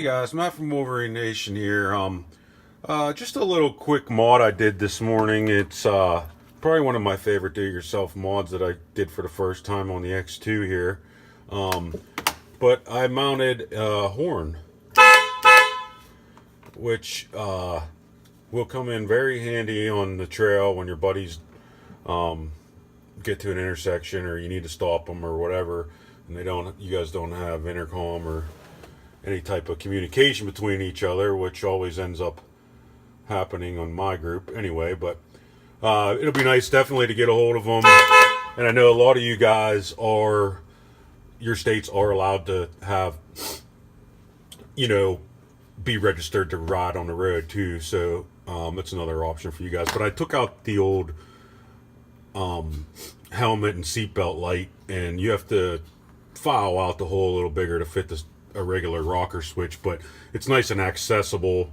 Hey guys, Matt from Wolverine Nation here. Just a little quick mod I did this morning. It's probably one of my favorite do-it-yourself mods that I did for the first time on the X2 here. But I mounted a horn, which will come in very handy on the trail when your buddies get to an intersection or you need to stop them or whatever, and you guys don't have intercom or any type of communication between each other, which always ends up happening on my group anyway. But it'll be nice definitely to get a hold of them. And I know a lot of you guys your states are allowed to have, be registered to ride on the road too. So that's another option for you guys. But I took out the old helmet and seatbelt light, and you have to file out the hole a little bigger to fit a regular rocker switch, but it's nice and accessible.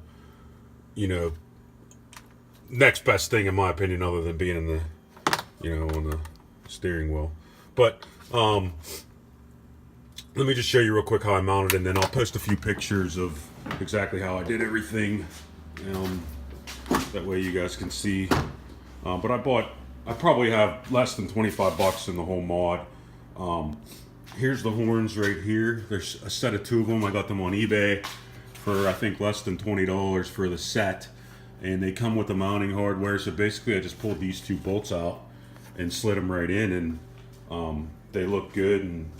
Next best thing in my opinion, other than being in the on the steering wheel. But let me just show you real quick how I mounted it, and then I'll post a few pictures of exactly how I did everything, that way you guys can see. But I probably have less than 25 bucks in the whole mod. Here's the horns right here. There's a set of two of them. I got them on eBay for I think less than $20 for the set, and they come with the mounting hardware. So basically I just pulled these two bolts out and slid them right in, and they look good, and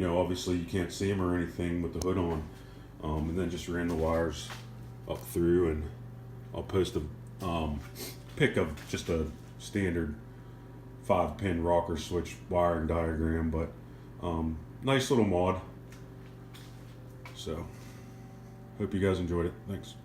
obviously you can't see them or anything with the hood on, and then just ran the wires up through, and I'll post a pic of just a standard 5-pin rocker switch wiring diagram. But nice little mod. So hope you guys enjoyed it. Thanks.